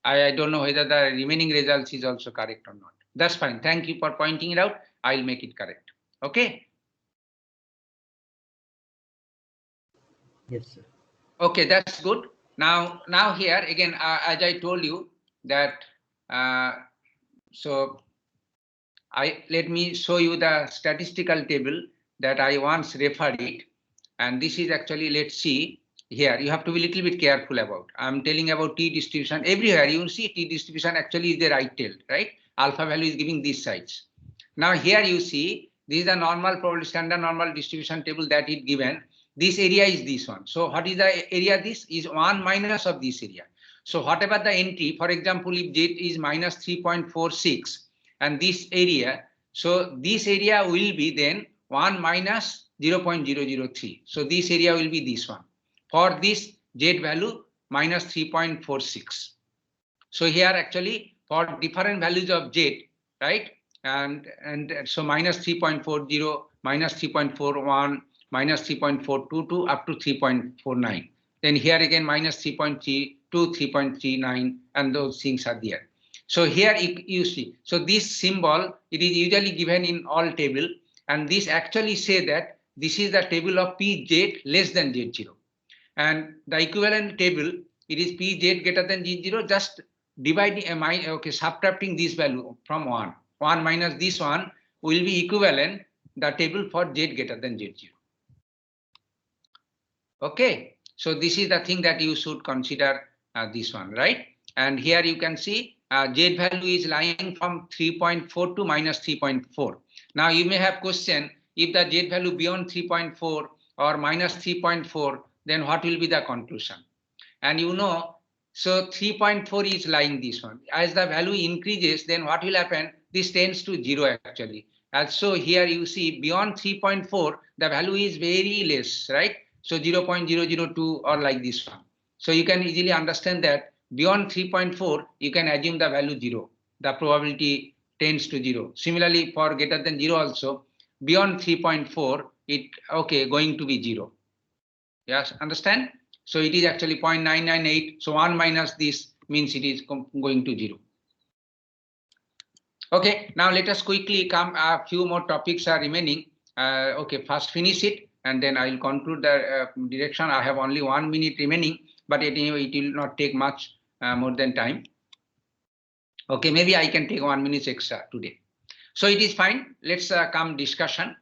I don't know whether the remaining results is also correct or not. That's fine. Thank you for pointing it out. I'll make it correct. Okay. Yes, sir. Okay, that's good. Now here again, as I told you that, so let me show you the statistical table that I once referred it, and this is actually, let's see here you have to be a little bit careful about. I'm telling about t distribution. Everywhere you see t distribution actually is the right tailed, right? Alpha value is giving these sides. Now here you see this is the normal probability standard normal distribution table that is given. This area is this one. So what is the area? This is 1 minus of this area. So whatever the entry, for example, if Z is minus 3.46 and this area, so this area will be then 1 minus 0.003. So this area will be this one. For this Z value minus 3.46. So here actually for different values of Z, right? And so minus 3.40, minus 3.41, minus 3.422 up to 3.49. Then here again minus 3.32, 3.39, and those things are there. So here you see, so this symbol, it is usually given in all table, and this actually say that this is the table of Pz less than Z0. And the equivalent table, it is Pz greater than Z0, just dividing, subtracting this value from 1. 1 minus this one will be equivalent the table for Z greater than Z0. Okay, so this is the thing that you should consider this one, right? And here you can see Z value is lying from 3.4 to minus 3.4. Now you may have question, if the Z value beyond 3.4 or minus 3.4, then what will be the conclusion? And you know, so 3.4 is lying this one. As the value increases, then what will happen? This tends to 0 actually. And so here you see beyond 3.4, the value is very less, right? So 0.002 or like this one. So you can easily understand that beyond 3.4, you can assume the value 0. The probability tends to 0. Similarly, for greater than 0 also, beyond 3.4, it going to be 0. Yes, understand? So it is actually 0.998. So 1 minus this means it is going to 0. Okay, now let us quickly come. A few more topics are remaining. First finish it, and then I will conclude the direction. I have only 1 minute remaining, but anyway, it will not take much more than time. Okay, maybe I can take 1 minute extra today. So it is fine. Let's come discussion.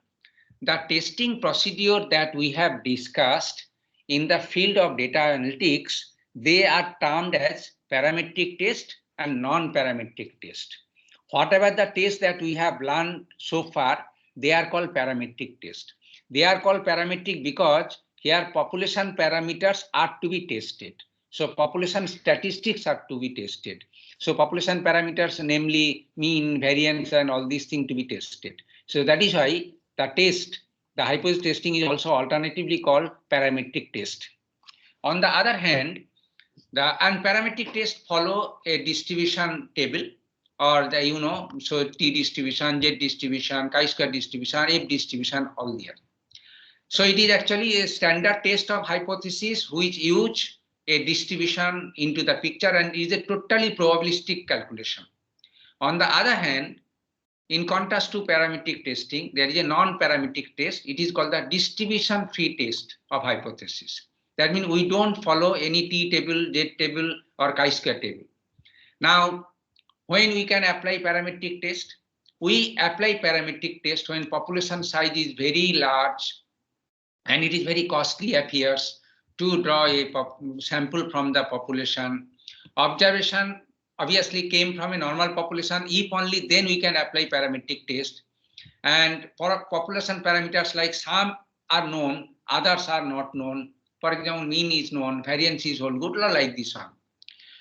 The testing procedure that we have discussed in the field of data analytics, they are termed as parametric test and non-parametric test. Whatever the test that we have learned so far, they are called parametric test. They are called parametric because here population parameters are to be tested. So population statistics are to be tested. So population parameters, namely mean, variance, and all these things to be tested. So that is why the test, the hypothesis testing is also alternatively called parametric test. On the other hand, the parametric test follow a distribution table, or the so T distribution, Z distribution, chi-square distribution, F distribution, all there. So it is actually a standard test of hypothesis which use a distribution into the picture and is a totally probabilistic calculation. On the other hand, in contrast to parametric testing, there is a non-parametric test. It is called the distribution-free test of hypothesis. That means we don't follow any T table, Z table, or chi-square table. Now, when we can apply parametric test? We apply parametric test when population size is very large and it is very costly appears to draw a sample from the population. Observation obviously came from a normal population. If only then we can apply parametric test. And for population parameters, like some are known, others are not known. For example, mean is known, variance is whole good, like this one.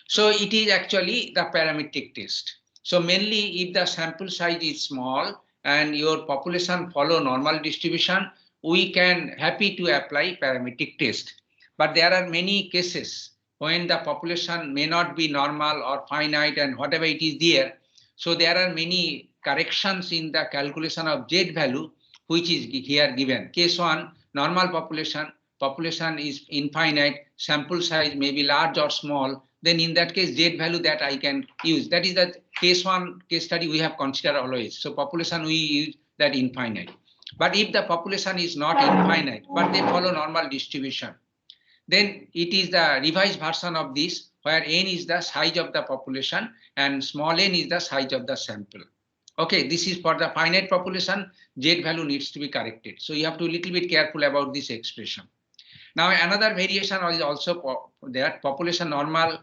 So it is actually the parametric test. So mainly if the sample size is small and your population follow normal distribution, we can happy to apply parametric test. But there are many cases when the population may not be normal or finite and whatever it is there. So there are many corrections in the calculation of Z value, which is here given. Case 1, normal population is infinite, sample size may be large or small. Then in that case, Z value that I can use. That is the case 1 case study we have considered always. So population we use that infinite. But if the population is not infinite, but they follow normal distribution, then it is the revised version of this, where n is the size of the population and small n is the size of the sample. Okay, this is for the finite population, Z value needs to be corrected. So you have to be a little bit careful about this expression. Now another variation is also there. Population normal,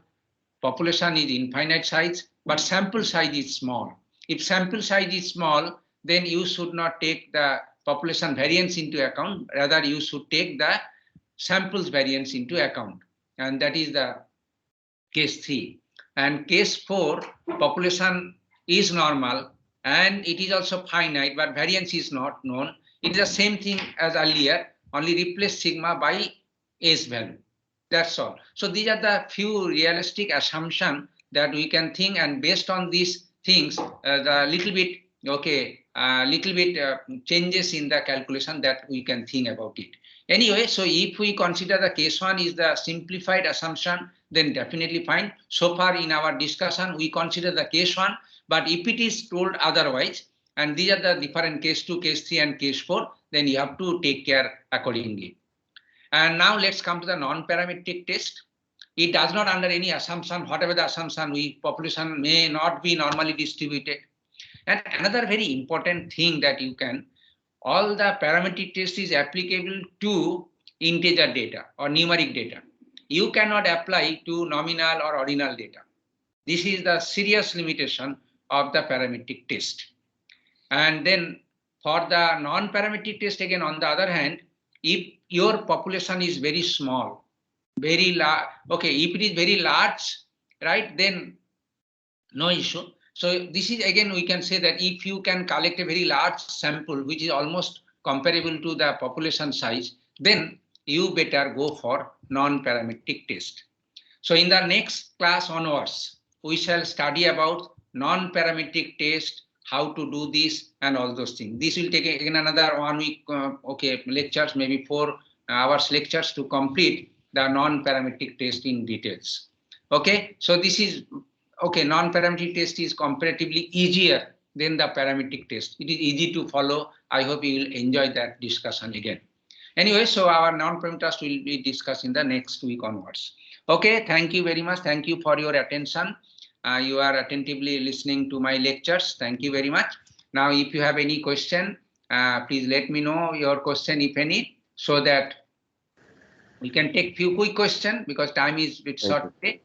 population is infinite size, but sample size is small. If sample size is small, then you should not take the population variance into account. Rather, you should take the samples variance into account. And that is the case 3. And case 4, population is normal and it is also finite, but variance is not known. It is the same thing as earlier, only replace sigma by S value. That's all. So these are the few realistic assumptions that we can think, and based on these things, the little bit changes in the calculation that we can think about it. Anyway, so if we consider the case 1 is the simplified assumption, then definitely fine. So far in our discussion, we consider the case 1, but if it is told otherwise, and these are the different case 2, case 3, and case 4, then you have to take care accordingly. And now let's come to the non-parametric test. It does not under any assumption, whatever the assumption, population may not be normally distributed. And another very important thing that you can, all the parametric test is applicable to integer data or numeric data. You cannot apply to nominal or ordinal data. This is the serious limitation of the parametric test. And then for the non-parametric test, again, on the other hand, if your population is very small, very large, okay, if it is very large, right, then no issue. So this is, again, we can say that if you can collect a very large sample, which is almost comparable to the population size, then you better go for non-parametric test. So in the next class onwards, we shall study about non-parametric test, how to do this and all those things. This will take again another 1 week, lectures, maybe 4 hours lectures to complete the non-parametric test in details. Okay, so this is, okay, non-parametric test is comparatively easier than the parametric test. It is easy to follow. I hope you will enjoy that discussion again. Anyway, so our non-parametric test will be discussed in the next week onwards. Okay, thank you very much. Thank you for your attention. You are attentively listening to my lectures. Thank you very much. Now, if you have any question, please let me know your question, if any, so that we can take few quick questions because time is a bit short today.